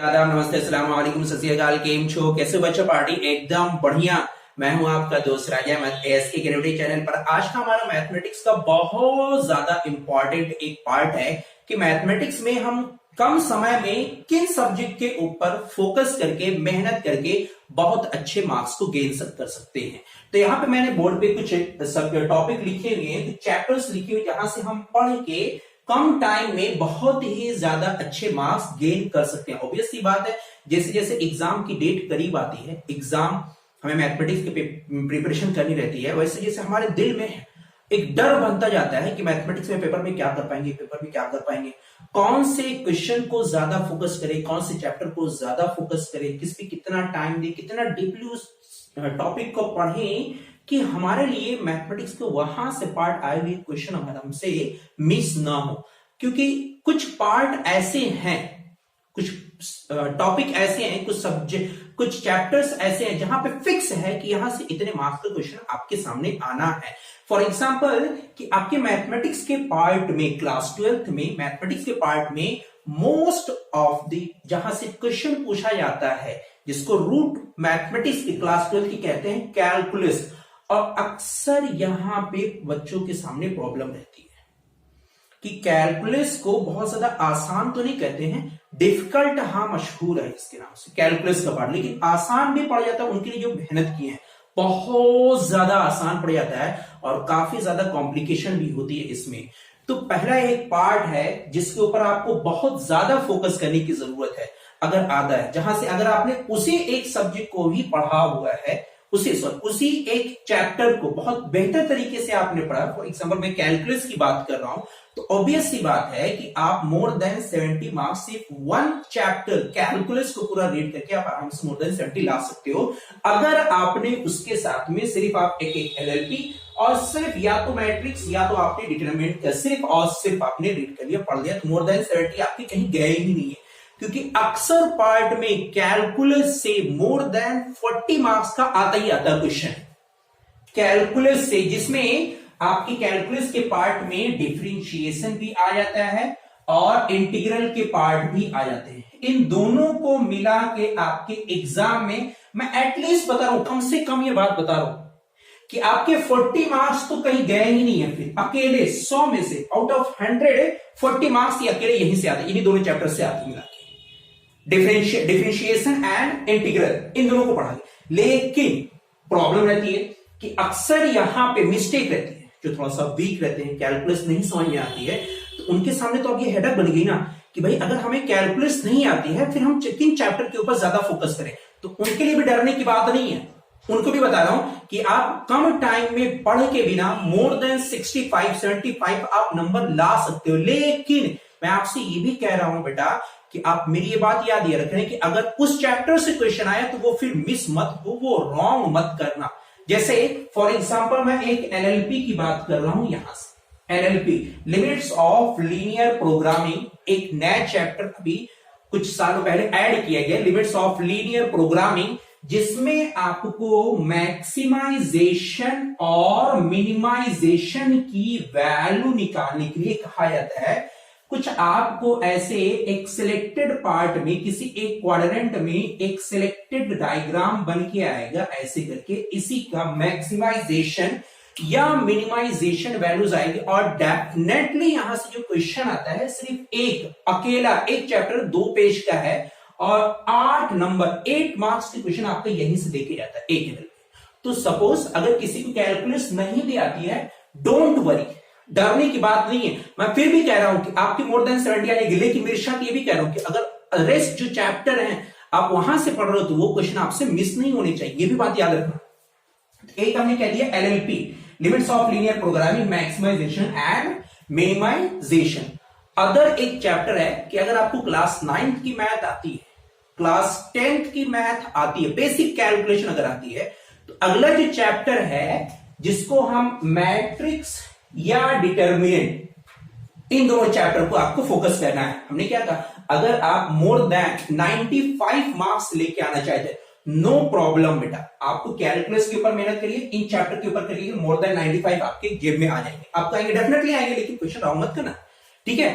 आदाब, नमस्ते, अस्सलाम वालेकुम, सत श्री अकाल। केम छो, कैसे बच्चों? पार्टी एकदम बढ़िया। मैं हूं आपका दोस्त राजा अहमद एएसके क्रिएटिव चैनल पर। आज का हमारा मैथमेटिक्स का बहुत ज्यादा इंपॉर्टेंट एक पार्ट है कि मैथमेटिक्स में हम कम समय में किन सब्जेक्ट के ऊपर फोकस करके मेहनत करके बहुत अच्छे मार्क्स को गेन कर सकते हैं। तो यहाँ पे मैंने बोर्ड पे कुछ टॉपिक लिखे हुए हैं, कुछ चैप्टर्स लिखे हुए जहां से हम पढ़ के कम टाइम में बहुत ही ज्यादा अच्छे मार्क्स गेन कर सकते हैं। ऑब्वियस सी बात है, जैसे जैसे एग्जाम की डेट करीब आती है, एग्जाम हमें मैथमेटिक्स की प्रिपरेशन करनी रहती है, वैसे जैसे हमारे दिल में एक डर बनता जाता है कि मैथमेटिक्स में पेपर में क्या कर पाएंगे, पेपर में क्या कर पाएंगे, कौन से क्वेश्चन को ज्यादा फोकस करें, कौन से चैप्टर को ज्यादा फोकस करें, किस पे कितना टाइम दे, कितना डीपली उस टॉपिक को पढ़ें कि हमारे लिए मैथमेटिक्स के वहां से पार्ट आए हुए क्वेश्चन अगर हमसे मिस ना हो। क्योंकि कुछ पार्ट ऐसे हैं, कुछ टॉपिक ऐसे हैं, कुछ सब्जेक्ट, कुछ चैप्टर्स ऐसे हैं जहां पे फिक्स है कि यहां से इतने मार्क्स का क्वेश्चन आपके सामने आना है। फॉर एग्जांपल कि आपके मैथमेटिक्स के पार्ट में, क्लास 12th में मैथमेटिक्स के पार्ट में मोस्ट ऑफ द जहां से क्वेश्चन पूछा जाता है, जिसको रूट मैथमेटिक्स की क्लास 12 की कहते हैं, कैलकुलस। और अक्सर यहां पे बच्चों के सामने प्रॉब्लम रहती है कि कैलकुलस को बहुत ज्यादा आसान तो नहीं कहते हैं, डिफिकल्ट हाँ मशहूर है इसके नाम से, कैलकुलस का पार्ट, लेकिन आसान भी पड़ जाता है उनके लिए जो मेहनत की है, बहुत ज्यादा आसान पड़ जाता है और काफी ज्यादा कॉम्प्लिकेशन भी होती है इसमें। तो पहला एक पार्ट है जिसके ऊपर आपको बहुत ज्यादा फोकस करने की जरूरत है अगर आता है, जहां से अगर आपने उसी एक सब्जेक्ट को भी पढ़ा हुआ है, उसी एक चैप्टर को बहुत बेहतर तरीके से आपने पढ़ा। फॉर एग्जांपल मैं कैलकुलस की बात कर रहा हूं, तो ऑब्वियस सी बात है कि आप मोर देन 70 मार्क्स सिर्फ वन चैप्टर कैलकुलस को पूरा रीड करके आप आराम से मोर देन 70 ला सकते हो। अगर आपने उसके साथ में सिर्फ आप एक एलएलपी और सिर्फ या तो मैट्रिक्स या तो आपने डिटरमिनेंट सिर्फ और सिर्फ आपने रीड कर लिया, पढ़ लिया, तो मोर देन 70 आपके कहीं गए ही नहीं है। क्योंकि अक्सर पार्ट में कैलकुलस से मोर देन 40 मार्क्स का आता ही आता क्वेश्चन कैलकुलस से, जिसमें आपकी कैलकुलस के पार्ट में डिफरेंशिएशन भी आ जाता है और इंटीग्रल के पार्ट भी आ जाते हैं। इन दोनों को मिला के आपके एग्जाम में, मैं एटलीस्ट बता रहा हूं, कम से कम ये बात बता रहा हूं कि आपके 40 मार्क्स तो कहीं गए ही नहीं है। फिर अकेले 100 में से आउट ऑफ 100 40 मार्क्स ये अकेले यहीं से आते, इन्हीं दोनों चैप्टर से आते मिला के, डिफरेंशिएशन एंड इंटीग्रल, इन दोनों को पढ़ा। लेकिन प्रॉब्लम रहती है कि अक्सर यहां पे मिस्टेक रहती है, जो थोड़ा सा वीक रहते हैं, कैलकुलस नहीं समझ में आती है, तो उनके सामने तो अब ये हेडक बन गई ना कि भाई अगर हमें कैलकुलस नहीं आती है फिर हम किन चैप्टर के ऊपर ज्यादा फोकस करें। तो उनके लिए भी डरने की बात नहीं है, उनको भी बता रहा हूं कि आप कम टाइम में पढ़ के बिना मोर देन 65 75 आप नंबर ला सकते हो। लेकिन मैं आपसे ये भी कह रहा हूं बेटा कि आप मेरी ये बात याद ये रखें कि अगर उस चैप्टर से क्वेश्चन आया तो वो फिर मिस मत हो, वो रॉन्ग मत करना। जैसे फॉर एग्जांपल मैं एक एलएलपी की बात कर रहा हूं, यहां से LLP, limits of linear programming, एक नया चैप्टर अभी कुछ सालों पहले ऐड किया गया, लिमिट्स ऑफ लीनियर प्रोग्रामिंग, जिसमें आपको मैक्सिमाइजेशन और मिनिमाइजेशन की वैल्यू निकालने के लिए कहा जाता है। कुछ आपको ऐसे एक सिलेक्टेड पार्ट में, किसी एक क्वाड्रेंट में एक सिलेक्टेड डायग्राम बन के आएगा, ऐसे करके इसी का मैक्सिमाइजेशन या मिनिमाइजेशन वैल्यूज आएगी। और डेफिनेटली यहां से जो क्वेश्चन आता है सिर्फ एक अकेला, एक चैप्टर 2 पेज का है और 8 नंबर 8 मार्क्स के क्वेश्चन आपका यहीं से देके जाता है एक लेवल पे। तो सपोज अगर किसी को कैलकुलस नहीं भी आती है, डोंट वरी, डरने की बात नहीं है। मैं फिर भी कह रहा हूं कि आपकी मोर देन 70 आएगी, लेकिन मेरे साथ ये भी कह रहा हूं कि अगर रेस्ट जो चैप्टर हैं आप वहां से पढ़ रहे हो तो वो क्वेश्चन आपसे मिस नहीं होने चाहिए, ये भी बात याद रखना। एक हमने कह दिया LLP, limits of linear programming, maximization and minimization. Other एक चैप्टर है कि अगर आपको क्लास 9th की मैथ आती है, क्लास 10th की मैथ आती है, बेसिक कैलकुलेशन अगर आती है, तो अगला जो चैप्टर है जिसको हम मैट्रिक्स या डिटरमिनेंट, इन दोनों चैप्टर को आपको फोकस करना है। हमने क्या कहा, अगर आप मोर देन 95 मार्क्स लेके आना चाहते हैं, नो प्रॉब्लम बेटा, आपको कैलकुलस के ऊपर मेहनत करिए, इन चैप्टर के ऊपर करिए, मोर देन 95 आपके जेब में आ जाएंगे, आपको आएंगे, डेफिनेटली आएंगे, लेकिन क्वेश्चन रॉन्ग मत करना, ठीक है।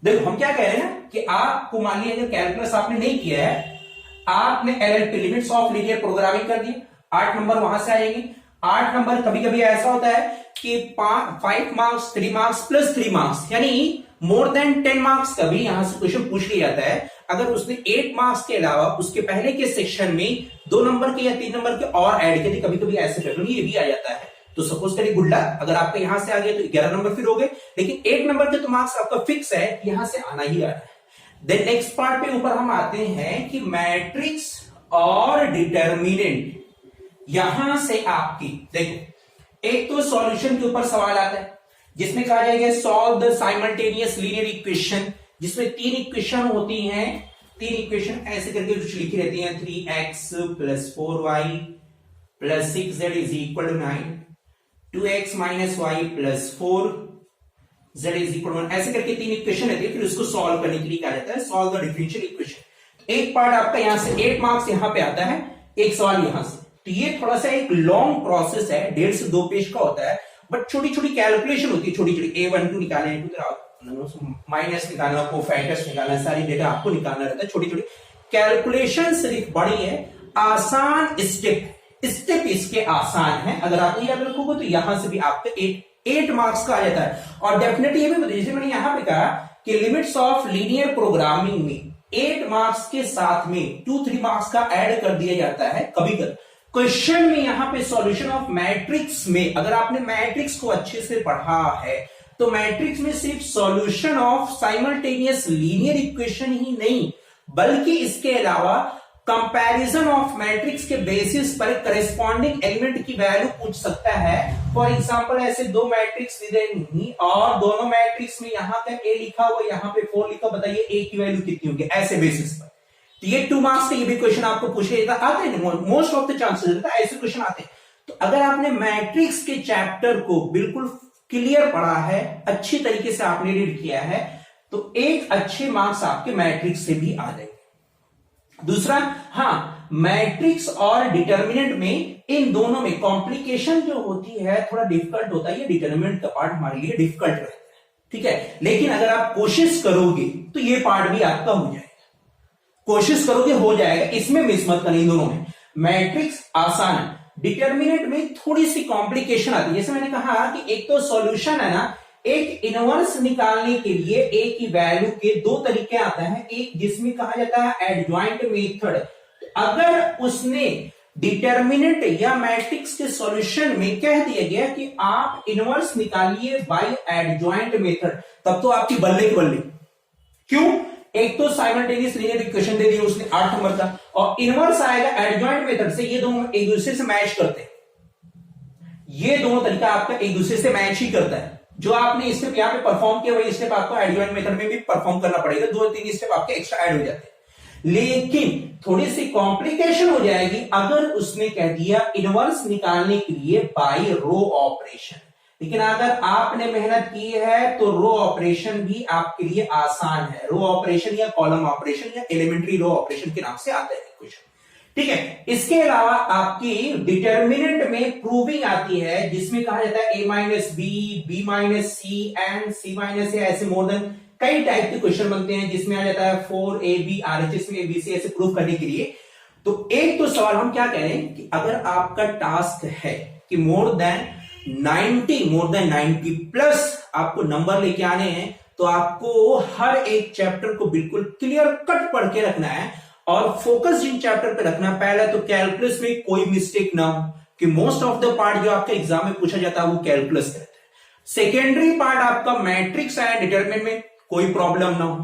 देखो हम क्या कह रहे हैं कि आपको मान लीजिए अगर कैलकुलस आपने नहीं किया है, आपने LLP limits of linear programming कर दी, 8 नंबर वहां से आएंगे। 8 नंबर कभी कभी ऐसा होता है कि 5 मार्क्स 3 मार्क्स प्लस 3 मार्क्स यानी मोर देन 10 मार्क्स का भी यहां से क्वेश्चन पूछ लिया जाता है। अगर उसने 8 मार्क्स के अलावा उसके पहले के सेक्शन में 2 नंबर के या 3 नंबर के और ऐड किए, कभी कभी ऐसे पेपर में ये भी आ जाता है। तो सपोज करिए गुड लक, अगर आपका यहां से आ गया तो 11 नंबर फिर हो गए, लेकिन 8 नंबर के तो मार्क्स आपका फिक्स है, यहां से आना ही आना है। देन नेक्स्ट पार्ट पे ऊपर हम आते हैं कि मैट्रिक्स और डिटर्मिनेंट। यहां से आपकी देखो, एक तो सॉल्यूशन के ऊपर सवाल आता है जिसमें कहा जाएगा solve the simultaneous linear equation, जिसमें 3 इक्वेशन होती हैं। 3 इक्वेशन ऐसे करके कुछ लिखी रहती हैं, 3x + 4y + 6z = 9, 2x - y + 4z = 1, ऐसे करके 3 इक्वेशन रहती है। फिर उसको सॉल्व करने के लिए कहा जाता है सॉल्व द डिफरेंशियल इक्वेशन। एक पार्ट आपका यहां से 8 मार्क्स यहां पे आता है, एक सवाल यहां से। तो ये थोड़ा सा एक लॉन्ग प्रोसेस है, 1.5 से 2 पेज का होता है, बट छोटी छोटी कैलकुलेशन होती है, छोटी छोटी A12 निकालना, माइनस निकालना, कोफैक्टर्स निकालना, सारी डेटा आपको निकालना रहता है। छोटी छोटी कैलकुलेशन सिर्फ बड़ी है, आसान स्टेप इसके आसान है। अगर आप याद रखोगे तो यहां से भी आपका 8 मार्क्स का आ जाता है। और डेफिनेटली ये भी बताइए, जैसे मैंने यहां पे कहा कि लिमिट्स ऑफ लीनियर प्रोग्रामिंग में 8 मार्क्स के साथ में 2-3 मार्क्स का ऐड कर दिया जाता है कभी कभी क्वेश्चन में। यहां पे सॉल्यूशन ऑफ मैट्रिक्स में अगर आपने मैट्रिक्स को अच्छे से पढ़ा है तो मैट्रिक्स में सिर्फ solution of simultaneous linear equation ही नहीं, बल्कि इसके अलावा कंपैरिजन ऑफ मैट्रिक्स के बेसिस पर करेस्पॉन्डिंग एलिमेंट की वैल्यू पूछ सकता है। फॉर एग्जांपल ऐसे 2 मैट्रिक्स दे देंगी और दोनों मैट्रिक्स में यहां का A लिखा हुआ, यहां पे 4 लिखा, बताइए A की वैल्यू कितनी होगी, ऐसे बेसिस पर। तो ये 2 मार्क्स के ये भी क्वेश्चन आपको पूछे आते हैं, मोस्ट ऑफ द चांसेस ऐसे क्वेश्चन आते हैं। तो अगर आपने मैट्रिक्स के चैप्टर को बिल्कुल क्लियर पढ़ा है, अच्छी तरीके से आपने रीड किया है, तो एक अच्छे मार्क्स आपके मैट्रिक्स से भी आ जाएंगे। दूसरा, हाँ, मैट्रिक्स और डिटर्मिनेंट में इन दोनों में कॉम्प्लिकेशन जो होती है थोड़ा डिफिकल्ट होता है, ये डिटर्मिनेंट का पार्ट हमारे लिए डिफिकल्ट रहता है, ठीक है। लेकिन अगर आप कोशिश करोगे तो ये पार्ट भी आपका हो जाएगा, कोशिश करोगे हो जाएगा, इसमें मिस मत करना। इन दोनों में मैट्रिक्स आसान है, डिटर्मिनेंट में थोड़ी सी कॉम्प्लिकेशन आती है। जैसे मैंने कहा कि एक तो सॉल्यूशन है ना, एक इनवर्स निकालने के लिए A की वैल्यू के 2 तरीके आते हैं, एक जिसमें कहा जाता है एडजॉइंट मेथड। अगर उसने डिटर्मिनेंट या मैट्रिक्स के सॉल्यूशन में कह दिया गया कि आप इनवर्स निकालिए बाय एडजॉइंट मेथड, तब तो आपकी बल्ले की बल्ले। क्यों? एक तो साइमल्टेनियस लीनियर इक्वेशन दे दिया उसने 8 नंबर का, और इनवर्स आएगा एडजॉइंट मेथड से, ये दोनों एक दूसरे से मैच करते हैं। ये दोनों तरीका आपका एक दूसरे से मैच ही करता है। जो आपने स्टेप यहां पे परफॉर्म किया वही स्टेप आपको एडजॉइंट मेथड में भी परफॉर्म करना पड़ेगा, 2-3 स्टेप आपके एक्स्ट्रा ऐड हो जाते हैं। लेकिन थोड़ी सी कॉम्प्लिकेशन हो जाएगी अगर उसने कह दिया इनवर्स निकालने के लिए बाय रो ऑपरेशन। लेकिन अगर आपने मेहनत की है तो रो ऑपरेशन भी आपके लिए आसान है। रो ऑपरेशन या कॉलम ऑपरेशन या एलिमेंट्री रो ऑपरेशन के नाम से आता है क्वेश्चन, ठीक है। इसके अलावा आपकी डिटर्मिनेंट में प्रूविंग आती है, जिसमें कहा जाता है A - B, B - C and C - A, ऐसे मोर देन कई टाइप के क्वेश्चन बनते हैं, जिसमें आ जाता है 4AB RHS में ABC ऐसे प्रूव करने के लिए। तो एक तो सवाल हम क्या कह रहे हैं कि अगर आपका टास्क है कि मोर देन 90 प्लस आपको नंबर लेके आने हैं, तो आपको हर एक चैप्टर को बिल्कुल क्लियर कट पढ़ के रखना है और फोकस जिन चैप्टर पे रखना। पहला तो कैलकुलस में कोई मिस्टेक ना हो, कि मोस्ट ऑफ द पार्ट जो आपके एग्जाम में पूछा जाता है वो कैलकुलस का रहता है। सेकेंडरी पार्ट आपका मैट्रिक्स एंड डिटरमिनेंट में कोई प्रॉब्लम ना हो।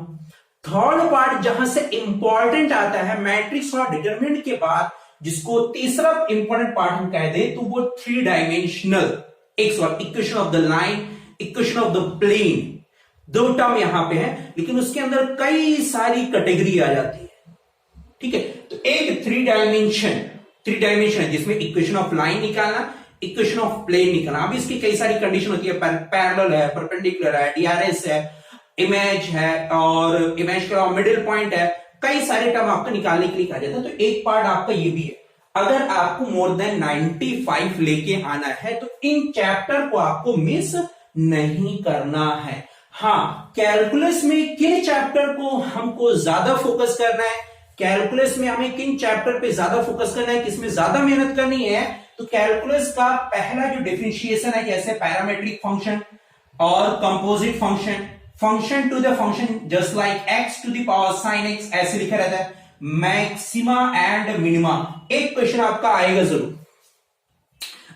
थर्ड पार्ट जहां से इंपॉर्टेंट आता है मैट्रिक्स और डिटरमिनेंट के बाद, जिसको तीसरा इंपॉर्टेंट पार्ट हम कह दें, तो वो 3 dimensional equation of the line, equation of the plane, 2 term यहां पे है, लेकिन उसके अंदर कई सारी कैटेगरी आ जाती है, ठीक है। तो एक 3 डायमेंशन है जिसमें इक्वेशन ऑफ लाइन निकालना, इक्वेशन ऑफ प्लेन निकालना। अब इसकी कई सारी कंडीशन होती है, पैरेलल है, परपेंडिकुलर है, DRS है, इमेज है, और इमेज के अलावा मिडिल पॉइंट है, कई सारे टर्म आपको निकालने के लिए कहा जाता है। तो एक पार्ट आपका ये भी है। अगर आपको मोर देन 95 लेके आना है तो इन चैप्टर को आपको मिस नहीं करना है। हाँ, कैलकुलस में किन चैप्टर को हमको ज्यादा फोकस करना है, कैलकुलस में हमें किन चैप्टर पे ज्यादा फोकस करना है, किसमें ज्यादा मेहनत करनी है, तो कैलकुलस का पहला जो डिफरेंशिएशन है, जैसे पैरामेट्रिक फंक्शन और composite function, function to the function just like x to the power sine x, ऐसे लिखा रहता है, मैक्सिमा एंड मिनिमा। एक क्वेश्चन आपका आएगा जरूर,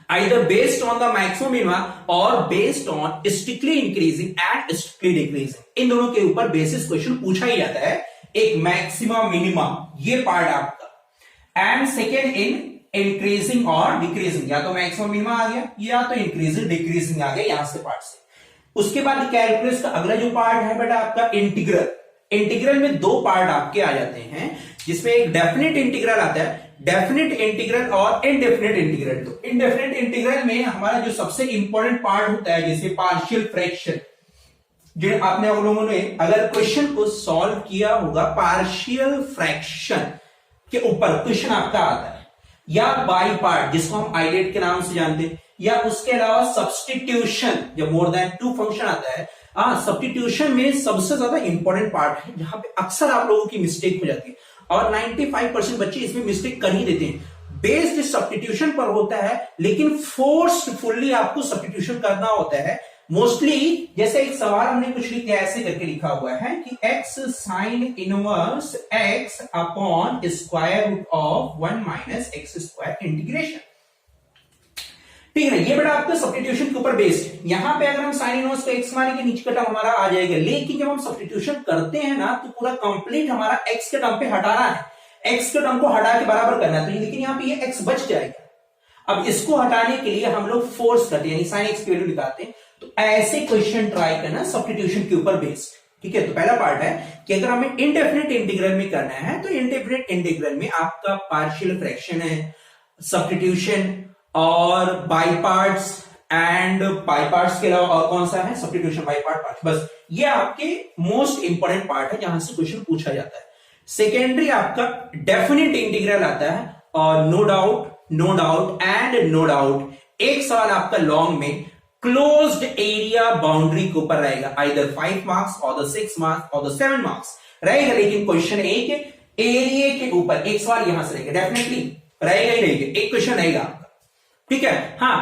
either based on the maximum minima or based on strictly increasing and strictly decreasing, इन दोनों के ऊपर बेसिस क्वेश्चन पूछा ही जाता है। एक मैक्सिमा मिनिमा ये पार्ट आपका, एंड सेकेंड इन इंक्रीजिंग और डिक्रीजिंग, या तो मैक्सिमम मिनिमा आ गया या तो इंक्रीजिंग डिक्रीजिंग आ गया यहां से पार्ट से। उसके बाद कैलकुलस का अगला जो पार्ट है बेटा आपका इंटीग्रल। इंटीग्रल में दो पार्ट आपके आ जाते हैं, जिसमें एक डेफिनेट इंटीग्रल आता है, डेफिनेट इंटीग्रल और इनडेफिनेट इंटीग्रल। तो इनडेफिनेट इंटीग्रल में हमारा जो सबसे इंपॉर्टेंट पार्ट होता है, जैसे पार्शियल फ्रैक्शन, जो आपने आप लोगों ने अगर क्वेश्चन को सॉल्व किया होगा पार्शियल फ्रैक्शन के ऊपर क्वेश्चन आपका आता है, या बाई पार्ट जिसको हम आइलेट के नाम से जानते हैं, या उसके अलावा सब्सटीट्यूशन, जब मोर देन टू फंक्शन आता है। सब्सटीट्यूशन में सबसे ज्यादा इंपॉर्टेंट पार्ट है, जहां पे अक्सर आप लोगों की मिस्टेक हो जाती है और 95% बच्चे इसमें मिस्टेक कर ही देते हैं। बेस्ड सब्स्टिट्यूशन पर होता है, लेकिन फोर्सफुली आपको सब्स्टिट्यूशन करना होता है मोस्टली। जैसे एक सवाल हमने कुछ लिखा ऐसे करके लिखा हुआ है कि x sine inverse x upon square root of 1 minus x square integration, ठीक है। ये बेटा आपका सब्स्टिट्यूशन के ऊपर बेस्ड। यहां पे अगर हम साइन इनवर्स को x माने के नीचे का टर्म हमारा आ जाएगा, लेकिन जब हम सब्स्टिट्यूशन करते हैं ना तो पूरा कंप्लीट हमारा x के टर्म पे हटाना है, x के टर्म को हटा के बराबर करना है, तो लेकिन यहाँ पे ये x बच जाएगा। अब इसको हटाने के लिए हम लोग फोर्स करते हैं, यानी साइन x की वैल्यू निकालते हैं। तो ऐसे क्वेश्चन ट्राई करना सब्स्टिट्यूशन के ऊपर बेस्ड, ठीक है। तो पहला पार्ट है कि अगर हमें इनडेफिनेट इंटीग्रल में करना है, तो इनडेफिनेट इंटीग्रल में आपका पार्शियल फ्रैक्शन है, सब्स्टिट्यूशन और by parts, and by parts के अलावा और कौन सा है, सब्स्टिट्यूशन बाई पार्ट। बस ये आपके मोस्ट इंपॉर्टेंट पार्ट है जहां से क्वेश्चन पूछा जाता है। सेकेंडरी आपका डेफिनेट इंटीग्रल आता है, और no doubt and no doubt एक सवाल आपका लॉन्ग में क्लोज्ड एरिया बाउंड्री के ऊपर रहेगा, आइदर 5 मार्क्स और 6 मार्क्स और 7 मार्क्स रहेगा, लेकिन क्वेश्चन एक एरिया के ऊपर एक सवाल यहां से रहेगा, डेफिनेटली रहेगा ही रहेगा, एक क्वेश्चन रहेगा, ठीक है। हाँ,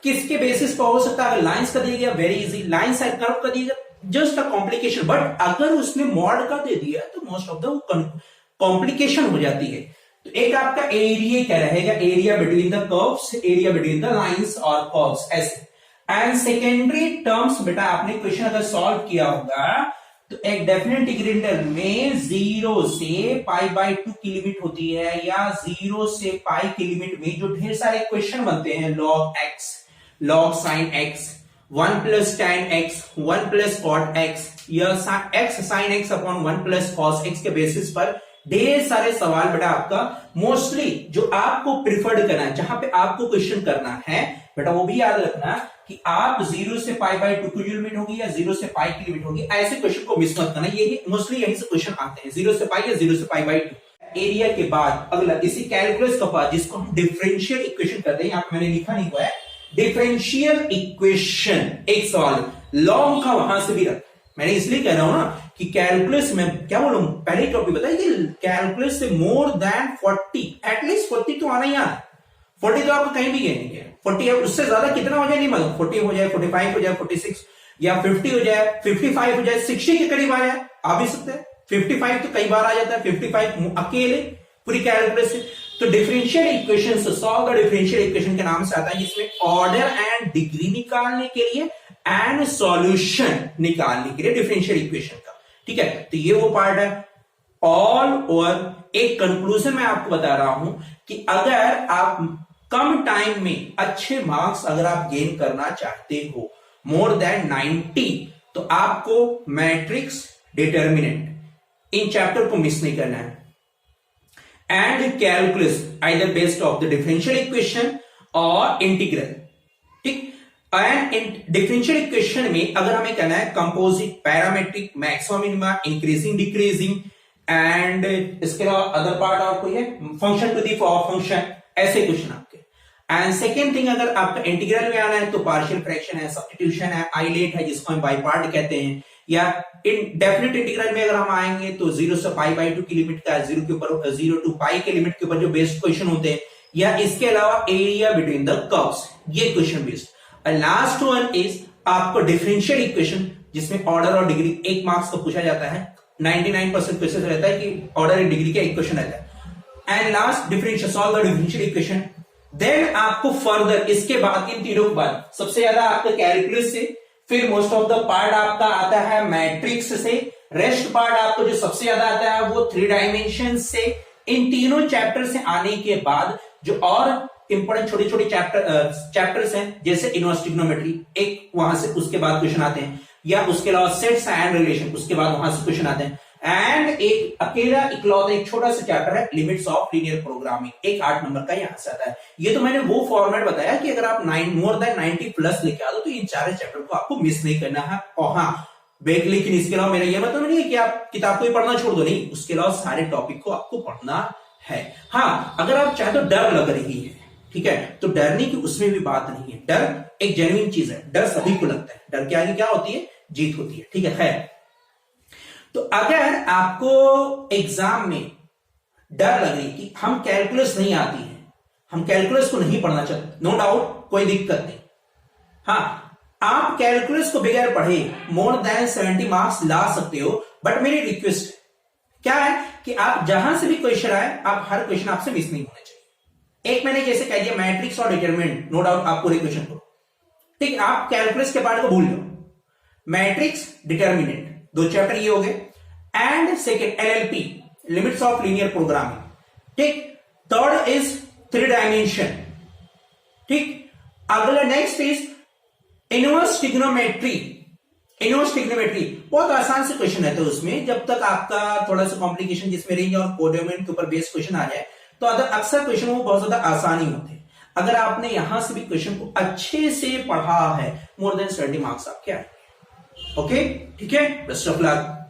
किसके बेसिस पर हो सकता है, अगर लाइंस का दिया गया very easy, line side curve का दिया गया जस्ट अ कॉम्प्लिकेशन, बट अगर उसने मॉड का दे दिया तो मोस्ट ऑफ द कॉम्प्लिकेशन हो जाती है। तो एक आपका एरिया क्या रहेगा, area between the curves, area between the lines और कर्व्स, ऐसे। एंड सेकेंडरी टर्म्स बेटा आपने क्वेश्चन अगर सॉल्व किया होगा तो एक डेफिनेट इंटीग्रल में 0 से π/2 की लिमिट होती है, या 0 से पाई की लिमिट में जो ढेर सारे क्वेश्चन बनते हैं, log x, log sin x, 1 plus tan x, 1 plus cot x, या x sin x upon 1 plus cos x के बेसिस पर ढेर सारे सवाल बेटा आपका मोस्टली जो आपको प्रिफर्ड करना है, जहां पे आपको क्वेश्चन करना है बेटा, वो भी याद रखना कि आप 0 से π/2 की लिमिट होगी या 0 से पाई की लिमिट होगी, ऐसे क्वेश्चन को मिस मत करना। ये मोस्टली यहीं से क्वेश्चन आते हैं, 0 से पाई या 0 से π/2। एरिया के बाद अगला इसी कैलकुलस का पार्ट, जिसको हम डिफरेंशियल इक्वेशन कहते हैं, यहां पे मैंने लिखा नहीं हुआ है डिफरेंशियल इक्वेशन। एक सवाल लॉन्ग का वहां से भी रख, मैंने इसलिए कह रहा हूं ना कि कैलकुलस में क्या बोलूं, पहले टॉपिक बताइए कि कैलकुलस से मोर देन 40, एटलीस्ट 40 तो आना ही आना, 40 तो आपको कहीं भी नहीं है, 40 है, उससे ज्यादा कितना हो जाए नहीं मालूम, 40 हो जाए, 45 हो जाए, 46 या 50 हो जाए, 55 हो जाए, 60 के करीब आ जाए, आ भी सकते हैं। 55 तो कई बार आ जाता है, 55 अकेले पूरी कैलकुलस से। तो डिफरेंशियल इक्वेशन से सॉल्व द डिफरेंशियल इक्वेशन के नाम से आता है, जिसमें ऑर्डर एंड डिग्री निकालने के लिए एंड सॉल्यूशन निकालने के लिए डिफरेंशियल इक्वेशन का, ठीक है। तो ये वो पार्ट है। ऑल ओवर एक कंक्लूजन मैं आपको बता रहा हूं कि अगर आप कम टाइम में अच्छे मार्क्स अगर आप गेन करना चाहते हो, मोर देन 90, तो आपको मैट्रिक्स, डिटर्मिनेंट, इन चैप्टर को मिस नहीं करना है, and calculus either based of the differential equation और इंटीग्रल, ठीक। एंड डिफरेंशियल इक्वेशन में अगर हमें कहना है composite, parametric, maximum minima, increasing decreasing, and इसके अलावा अदर पार्ट और कोई है, function to the power function, ऐसे क्वेश्चन आपके। एंड सेकेंड थिंग, अगर आपका इंटीग्रल में आना है तो पार्शियल फ्रैक्शन है, सब्स्टिट्यूशन है, आइलेट है जिसको हम बाई पार्ट कहते हैं, या इन डेफिनेट इंटीग्रल में अगर हम आएंगे तो 0 से पाई बाई 2 की लिमिट का, 0 के ऊपर 0 टू पाई के लिमिट के ऊपर जो बेस्ड क्वेश्चन होते हैं, या इसके अलावा एरिया बिटवीन द कर्व्स, ये question based. Last one is आपको डिफरेंशियल इक्वेशन, जिसमें ऑर्डर और डिग्री 1 मार्क्स का पूछा जाता है। 99% क्वेश्चन रहता है कि ऑर्डर एंड डिग्री का एक क्वेश्चन रहता है। And last differential, solve the differential equation. Then आपको फर्दर इसके बाद, इन तीनों के बाद सबसे ज्यादा आपका कैलकुलस से, फिर मोस्ट ऑफ द पार्ट आपका आता है मैट्रिक्स से, रेस्ट पार्ट आपको जो सबसे ज्यादा आता है वो 3 डायमेंशन से। इन तीनों चैप्टर से आने के बाद जो और इंपॉर्टेंट छोटे छोटे चैप्टर्स हैं, जैसे इनवर्स ट्रिग्नोमेट्री, एक वहां से उसके बाद क्वेश्चन आते हैं, या उसके अलावा सेट्स एंड रिलेशन, उसके बाद वहां से क्वेश्चन आते हैं। एंड एक अकेला इकलौता एक छोटा सा चैप्टर है लिमिट्स ऑफ लीनियर प्रोग्रामिंग, एक 8 नंबर का यहां से आता है। ये तो मैंने वो फॉर्मेट बताया कि अगर आप मोर देन 90 प्लस लेके आ दो तो इन 4 चैप्टर को आपको मिस नहीं करना है। और हाँ लेकिन इसके अलावा मेरा ये मतलब नहीं है कि आप किताब को ही पढ़ना छोड़ दो, नहीं, उसके अलावा सारे टॉपिक को आपको पढ़ना है। हाँ, अगर आप चाहे तो डर लग रही है, ठीक है, तो डरने की उसमें भी बात नहीं है। डर एक जेन्युइन चीज है, डर सभी को लगता है, डर के आगे क्या होती है, जीत होती है, ठीक है। तो अगर आपको एग्जाम में डर लग रही कि हम कैलकुलस नहीं आती है, हम कैलकुलस को नहीं पढ़ना चाहते, नो डाउट, कोई दिक्कत नहीं। हाँ, आप कैलकुलस को बगैर पढ़े मोर देन 70 मार्क्स ला सकते हो, बट मेरी रिक्वेस्ट क्या है कि आप जहां से भी क्वेश्चन आए, आप हर क्वेश्चन आपसे मिस नहीं होना चाहिए। एक मैंने जैसे कह दिया मैट्रिक्स और डिटरमिनेंट, नो डाउट आप पूरे क्वेश्चन को, ठीक, आप कैलकुलस के पार्ट को भूल लो, मैट्रिक्स डिटरमिनेंट 2 चैप्टर ये हो गए, and second LLP limits of linear programming, ठीक, थर्ड इज 3 डायमेंशन, ठीक, अगला next is inverse trigonometry. Inverse trigonometry बहुत आसान से क्वेश्चन रहता है उसमें, जब तक आपका थोड़ा सा कॉम्प्लिकेशन जिसमें रेंज और कोडोमेन के ऊपर बेस्ड क्वेश्चन आ जाए तो अक्सर क्वेश्चन वो बहुत ज्यादा आसानी होते हैं। अगर आपने यहां से भी क्वेश्चन को अच्छे से पढ़ा है, मोर देन 70 मार्क्स आपके आएंगे। ओके, ठीक है, बेस्ट ऑफ लक।